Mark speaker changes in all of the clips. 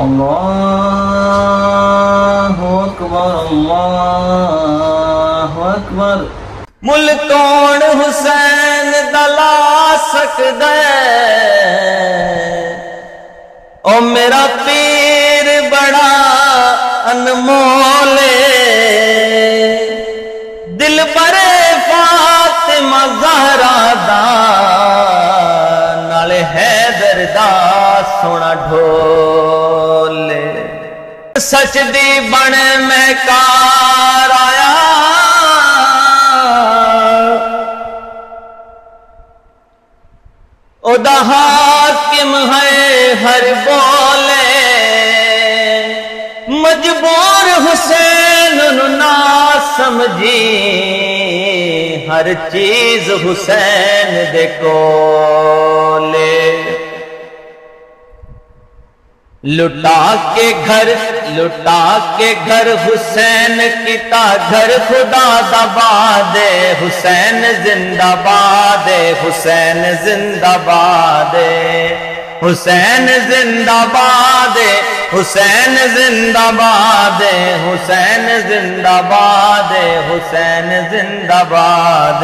Speaker 1: अल्लाहु अकबर अल्लाहु अकबर।
Speaker 2: मुल कौन हुसैन दला सकदा ओ मेरा पीर बड़ा अनमोल दिल बरे फातिमा ज़हरा दा नाले हैदर दा सोना ढोल सच दी बन मैं कार आया ओदा हाकिम है हर बोले मजबूर हुसैन ना समझी हर चीज हुसैन दे कोले लुटा के घर हुसैन किता घर खुदा दाबाद हुसैन जिंदाबाद हुसैन जिंदाबाद हुसैन जिंदाबाद हुसैन जिंदाबाद हुसैन जिंदाबाद हुसैन जिंदाबाद।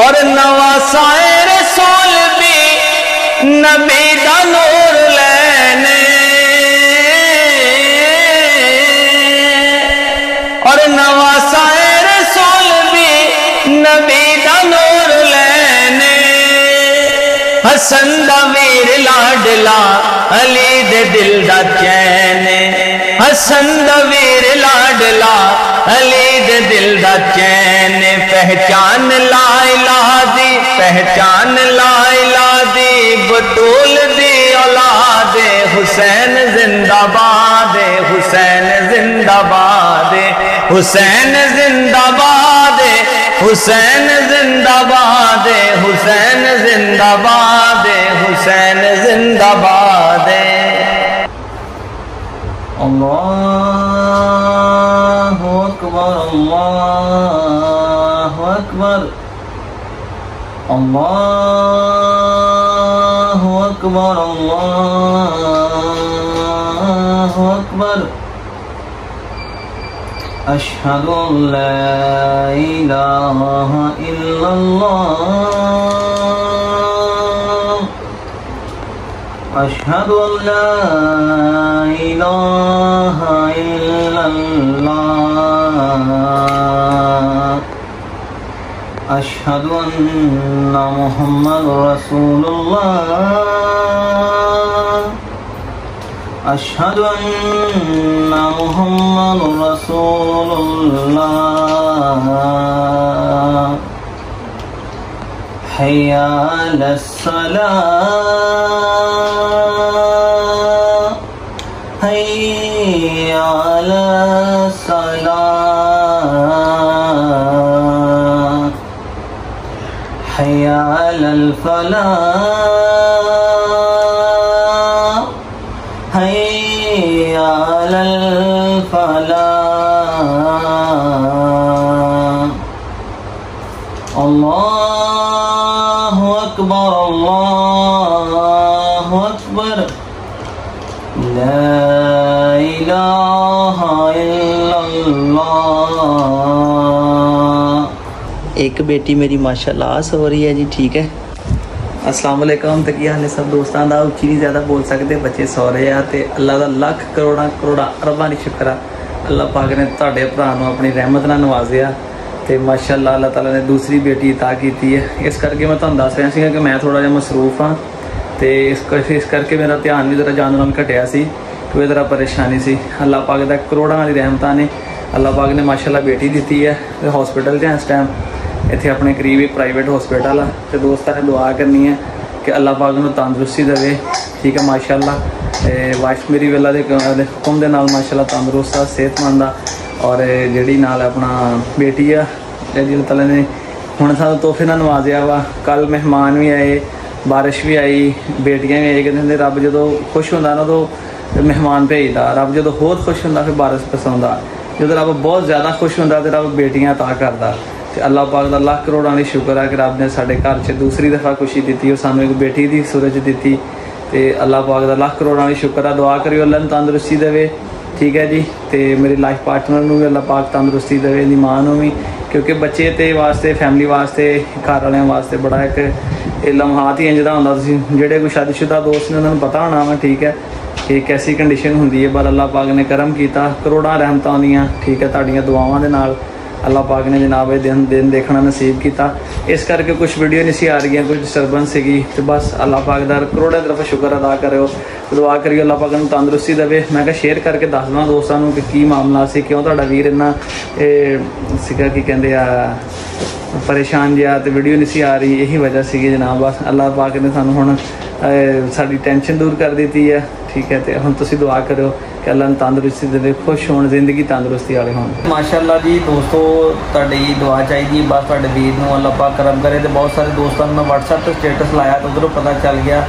Speaker 2: और नवा साए रसूल भी नबी दा नूर लेने और नवा साए रसूल भी नबी दा नूर लेने हसन दा वीर लाडला अली दे दिल दा चैन हसन दा वीर लाडला अली दे दिल दा चैन पहचान ला इलाहा दी पहचान ला इलाहा दी बतूल दी औलाद हुसैन जिंदाबाद हुसैन जिंदाबाद हुसैन जिंदाबाद हुसैन जिंदाबाद हुसैन जिंदाबाद हुसैन जिंदाबाद।
Speaker 1: अल्लाहु अकबर अल्लाहु अकबर अल्लाहु अकबर अल्लाहु अकबर। अशहदु अल्ला इलाहा इल्लल्लाह अशहदु अल्ला इलाहा इल्लल्लाह अशहदु अन्ना मुहम्मद रसूलुल्लाह अशहदु अन्ना मुहम्मद रसूलुल्लाह हय्या अलस्सलाह हय्या अलस्सलाह हय्या अलल फलाह हय्या अलल फलाह। अल्लाहु अकबर अल्लाहु अकबर ला इलाहा इल्लल्लाह।
Speaker 3: एक बेटी मेरी माशाल्लाह सो रही है जी। ठीक है, अस्सलाम वालेकुम। तो की हाल है सब दोस्तों का? उच्ची नहीं ज़्यादा बोल सकते, बच्चे सो रहे हैं। तो अल्लाह का लख करोड़ा करोड़ा अरबां दी शुक्र है अल्लाह पाक ने तुहाडे भरा नूं अपनी रहमत नाल नवाजिया तो माशाल्लाह अल्लाह ताला ने दूसरी बेटी अता की है। इस करके मैं तुहानूं दस रहा कि मैं थोड़ा जिहा मसरूफ हाँ तो इस करके मेरा ध्यान भी जरा जान नाल घटिया सी, कोई तरह परेशानी सी। अल्लाह पाक दा करोड़ां दी रहमतां ने अल्लाह पाक ने माशाल्लाह बेटी दी है। तो हॉस्पिटल च इस टाइम इत्थे अपने करीब एक प्राइवेट हॉस्पिटल है। तो दोस्तों ने दुआ करनी है कि अल्लाह पाक नूं तंदुरुस्ती देवे। ठीक है माशाल्लाह। वाइफ मेरी वेला दे हुक्म दे नाल माशाल्लाह तंदुरुस्त आ, सेहतमंद आ। और जिहड़ी नाल अपना बेटी आ अल्लाह ताला ने हुण सानूं तोहफे नाल नवाजिया वा। कल मेहमान भी आए, बारिश भी आई, बेटियां भी आई। कहते रब जो खुश होंदा ना तो मेहमान भेजदा, रब जो होर खुश होंदा फिर बारिश पसंदा, जो रब बहुत ज़्यादा खुश होंदा तो रब बेटियां अता करदा। तो अल्लाह पाक दा लाख करोड़ां दी शुक्र है कि रब ने साडे घर च दूसरी दफ़ा खुशी दी, सानूं एक बेटी दी सूरज दी। तो अल्लाह पाक का लाख करोड़ा भी शुक्र है। दुआ करियो अल्लाह तंदुरुस्ती देवे, ठीक है जी। तो मेरी लाइफ पार्टनर को भी अल्लाह पाक तंदुरुस्ती देवे, मेरी माँ को भी, क्योंकि बच्चे ते वास्ते फैमिली वास्ते घर वाले वास्ते बड़ा एक लम्हात ही इंजदा होंदा। जेडे कोई शादीशुदा दोस्त ने उन्होंने पता होना वा, ठीक है, कि कैसी कंडीशन होंदी है, पर अल्लाह पाक ने करम किया, करोड़ां रहमतां आउंदियां, ठीक है, तुहाडीआं दुआवां दे नाल अल्लाह पाक ने जनाब ये दिन देखना नसीब किया। इस करके कुछ वीडियो नहीं सी आ रही, कुछ डिस्टर्बेंस सी, तो बस अल्लाह पाक दा करोड़ों तरफ शुक्र अदा करो, दुआ करियो अल्लाह पाक नूं तंदुरुस्ती देवे। मैं क्या शेयर करके दस देवां दोस्तों को कि की मामला से, क्यों तुहाडा वीर इन्ना सीगा की कहंदे आ परेशान जिहा, तो वीडियो नहीं सी आ रही, यही वजह सी जनाब। बस अल्लाह पाक ने सानूं हुण साडी टेंशन दूर कर दी है, ठीक है। तो हुण तुसीं दुआ करो कि अल्लाह ने तंदुरुस्ती दे, खुश होण, जिंदगी तंदुरुस्ती वाले होण। माशाअल्लाह जी दोस्तों, तुहाडी दुआ चाहिए, बस तुहाडे वीर नूं अल्लाह पाक करम करे। तो बहुत सारे दोस्तों मैं व्हाट्सएप पर स्टेटस लाया तो उधरों पता चल गया,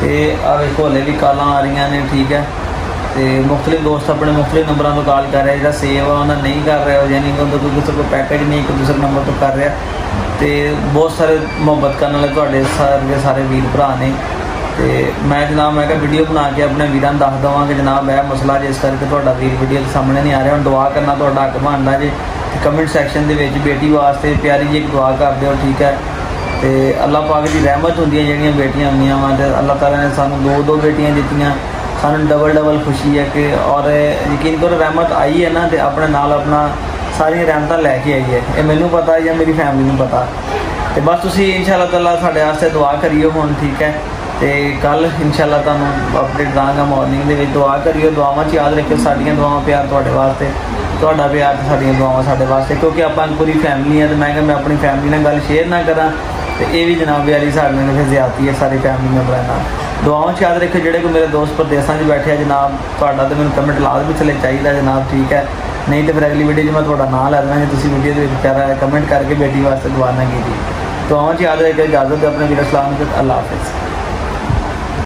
Speaker 3: तो आ वेखो हले भी कॉलां आ रही ने, ठीक है। तो मुख्तलिफ दोस्त अपने मुख्तलिफ नंबरों तो कॉल कर रहे, जो सेव है उन्हें नहीं कर रहे हो, यानी कि उनका कोई दूसरे को पैकेज नहीं, कोई दूसरे नंबर तो कर रहा। तो बहुत सारे मुहब्बत करने वाले तुहाडे सारे वीर भरा ने। तो मैं जनाब मैं क्या वीडियो बना के अपने वीरां नूं दस देवां कि जनाब यह मसला जिस करके तुहाडा वीर वीडियो के सामने नहीं आ रहा। हुण दुआ करना तुहाडा हक बनदा जे, कमेंट सैक्शन दे विच बेटी वास्ते प्यारी जी एक दुआ कर दिओ, ठीक है। तो अल्लाह पाक की रहमत होंदी है, जिहड़ियां बेटियां होंदियां वा, ते अल्लाह ताला ने सानूं दो बेटियां दित्तियां, सानूं डबल खुशी है कि, और यकीन करो रहमत आई है ना, तो अपने नाल अपना सारियां रहमतां लैके आई है, ये मैनूं पता या मेरी फैमिली नूं पता। तो बस तुसीं इंशाअल्लाह ताला साडे वास्ते दुआ करियो हुण, ठीक है। तो कल इंशाअल्लाह तुहानूं अपडेट दांगा मॉर्निंग दे विच, दुआ करियो, दुआवां च याद रखियो साडियां दुआवां प्यार तुहाडे वास्ते, तुहाडा प्यार ते साडियां दुआवां साडे वास्ते, क्योंकि आपां पूरी फैमिली है। तो मैं मैं अपनी फैमिली नाल गल शेयर ना करा तो ये भी जनाब यारी साढ़े ने फिर ज्यादती है सारी फैमिली मैंबर नाल। दुआवां च याद रखियो, जेडे कोई मेरे दोस्त प्रदेशों च बैठे जनाब, तुहाडा तो मैनूं कमेंट लाजमी चले चाहिए जनाब, ठीक है। नहीं तो फिर अगली वीडियो में तुहाडा नाम लै देवां, तुसीं वीडियो दे विच प्यारा कमेंट करके बेटी वास्ते दुआ ना कीजिए। दुआवां च याद रखियो, इजाजत दे अपने वीर सलाम, अल्लाह हाफिज़।